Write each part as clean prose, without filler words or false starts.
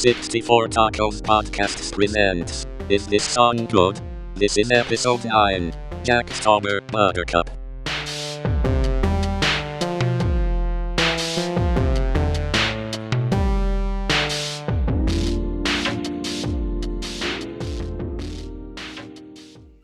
64 Tacos Podcasts presents Is This Song Good? This is episode 9, Jack Stauber Buttercup.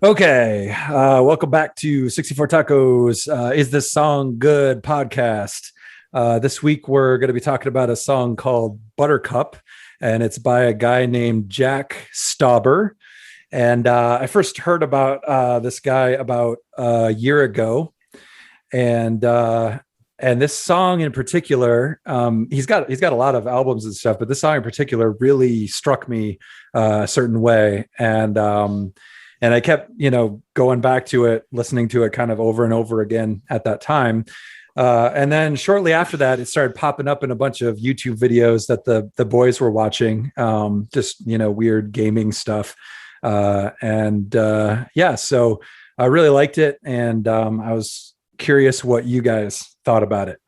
Okay, welcome back to 64 Tacos. Is This Song Good podcast. This week we're going to be talking about a song called Buttercup, and it's by a guy named Jack Stauber. And I first heard about this guy about a year ago, and this song in particular, he's got a lot of albums and stuff, but this song in particular really struck me a certain way, and I kept, going back to it, listening to it kind of over and over again at that time. And then shortly after that, it started popping up in a bunch of YouTube videos that the boys were watching, just, weird gaming stuff. So I really liked it. And I was curious what you guys thought about it.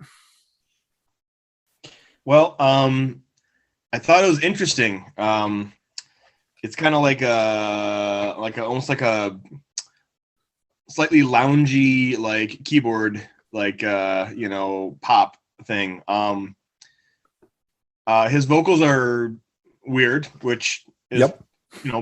Well, I thought it was interesting. It's kind of like almost like a slightly loungy, like keyboard, like pop thing. His vocals are weird, which is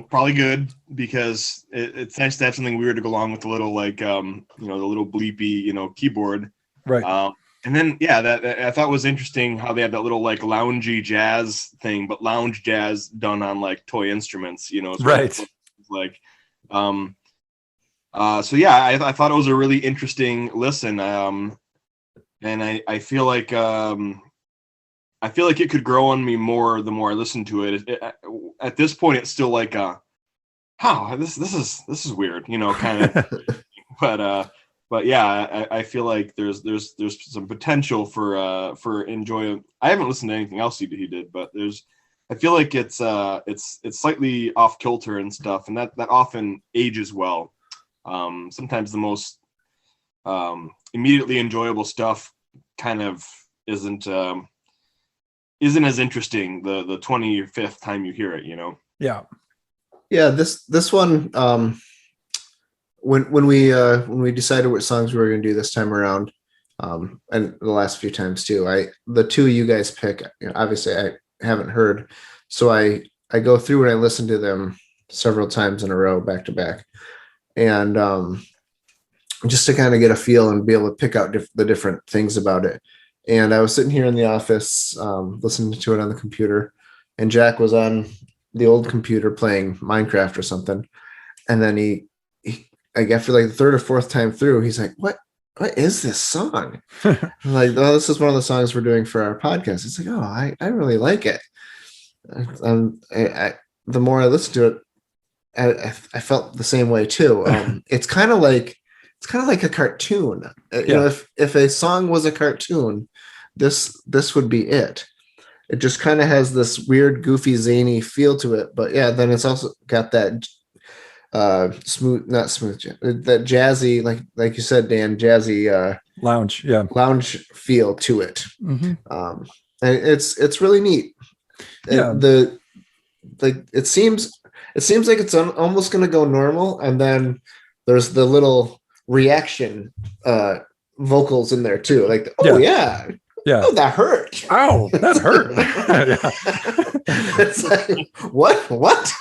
probably good because it's nice to have something weird to go along with the little the little bleepy keyboard. Right. And then, that I thought was interesting how they had that little like loungy jazz thing, but lounge jazz done on like toy instruments, right. I thought it was a really interesting listen. And I feel like it could grow on me more the more I listen to it. At this point, it's still like, this is weird, kind of, But yeah, I feel like there's some potential for enjoying. I haven't listened to anything else he did, but I feel like it's slightly off kilter and stuff, and that often ages well. Sometimes the most immediately enjoyable stuff kind of isn't as interesting the 25th time you hear it. Yeah. This one. When we decided what songs we were going to do this time around, and the last few times too, the two you guys pick, obviously I haven't heard, so I go through and I listen to them several times in a row, back to back, and just to kind of get a feel and be able to pick out the different things about it. And I was sitting here in the office listening to it on the computer, and Jack was on the old computer playing Minecraft or something, and then he after like the third or fourth time through, he's like, what is this song? I'm like, oh, this is one of the songs we're doing for our podcast. It's like, oh, I really like it. The more I listened to it, I felt the same way too. It's kind of like a cartoon. If a song was a cartoon, this would be it. It just kind of has this weird, goofy, zany feel to it. But yeah, then it's also got that that jazzy, like you said, Dan, jazzy lounge feel to it. Mm-hmm. And it's really neat. It seems like it's almost going to go normal, and then there's the little reaction vocals in there too, like oh that hurt, oh that hurt. It's like what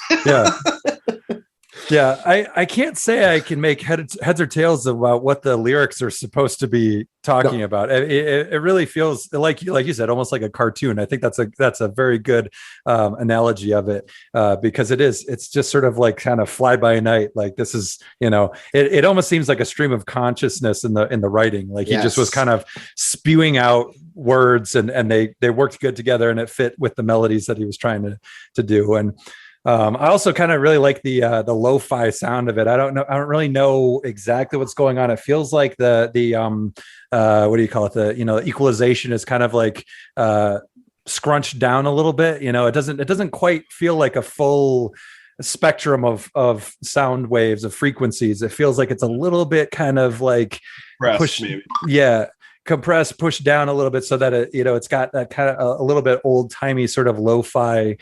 Yeah, I can't say I can make heads or tails about what the lyrics are supposed to be talking about. It really feels like you said, almost like a cartoon. I think that's a very good analogy of it, because it's just sort of like kind of fly by night. Like this is, it almost seems like a stream of consciousness in the writing. Like he just was kind of spewing out words, and they worked good together, and it fit with the melodies that he was trying to do. And I also kind of really like the lo-fi sound of it. I don't really know exactly what's going on. It feels like the what do you call it? The equalization is kind of like scrunched down a little bit. It doesn't quite feel like a full spectrum of sound waves, of frequencies. It feels like it's a little bit kind of like pushed, maybe. Yeah. Compressed, pushed down a little bit so that it's got that kind of a little bit old timey sort of lo-fi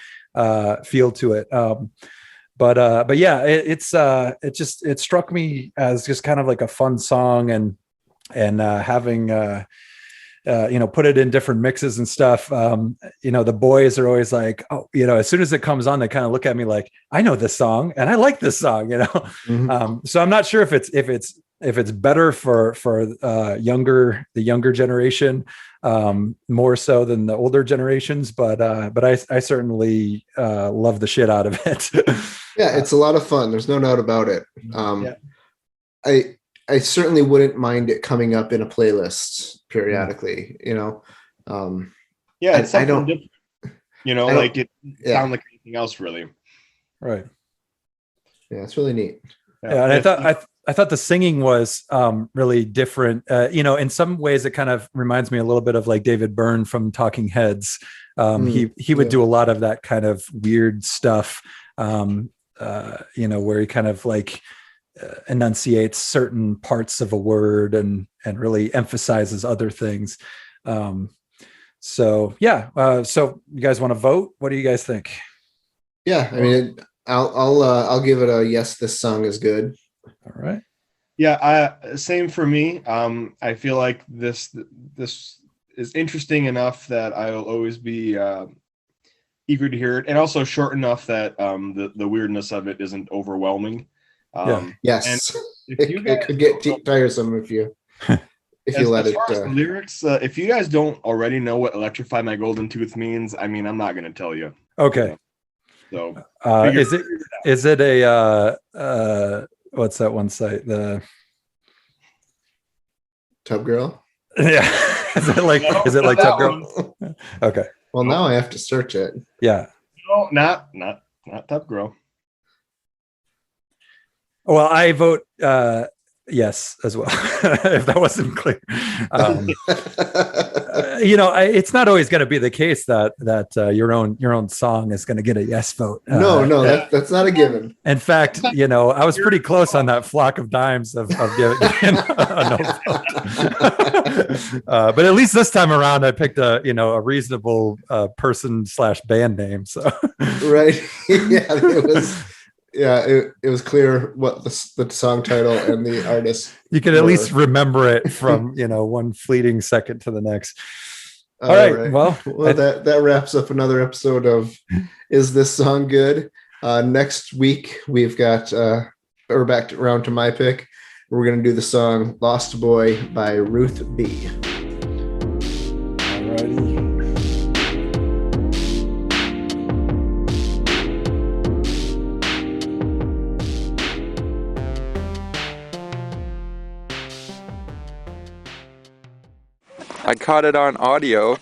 feel to it. But yeah, it struck me as just kind of like a fun song, and having put it in different mixes and stuff. The boys are always like, oh, as soon as it comes on, they kind of look at me like, I know this song and I like this song, Mhm. So I'm not sure if it's better for the younger generation, more so than the older generations, but I certainly love the shit out of it. Yeah, it's a lot of fun. There's no doubt about it. Yeah. I certainly wouldn't mind it coming up in a playlist periodically. Yeah, it's I something don't- different. I Like don't- it yeah. sound like anything else, really. Right. Yeah, it's really neat. Yeah, and I thought the singing was really different. In some ways, it kind of reminds me a little bit of like David Byrne from Talking Heads. He would do a lot of that kind of weird stuff, where he kind of like enunciates certain parts of a word and really emphasizes other things. So you guys want to vote? What do you guys think? Yeah, I mean, I'll give it a yes. This song is good. All right. Yeah, same for me. I feel like this is interesting enough that I'll always be eager to hear it, and also short enough that the weirdness of it isn't overwhelming. Yes, If you it guys could get tiresome if you let as it. far as the lyrics, if you guys don't already know what "Electrify My Golden Tooth" means, I mean, I'm not going to tell you. Okay. So, is it a what's that one site? The Tub Girl. Yeah. Is it like Tub Girl? Okay. Well, now I have to search it. Yeah. No, not Tub Girl. Well, I vote yes as well. If that wasn't clear. It's not always going to be the case that your own song is going to get a yes vote. No, that's not a given. In fact, I was pretty close on that Flock of Dimes of giving a no vote. But at least this time around, I picked a reasonable person/band name. So right, it was clear what the song title and the artist. You can at least remember it from one fleeting second to the next. All right. Well, that wraps up another episode of Is This Song Good? Next week we've got we're back around to my pick. We're gonna do the song Lost Boy by Ruth B. Alrighty. I caught it on audio.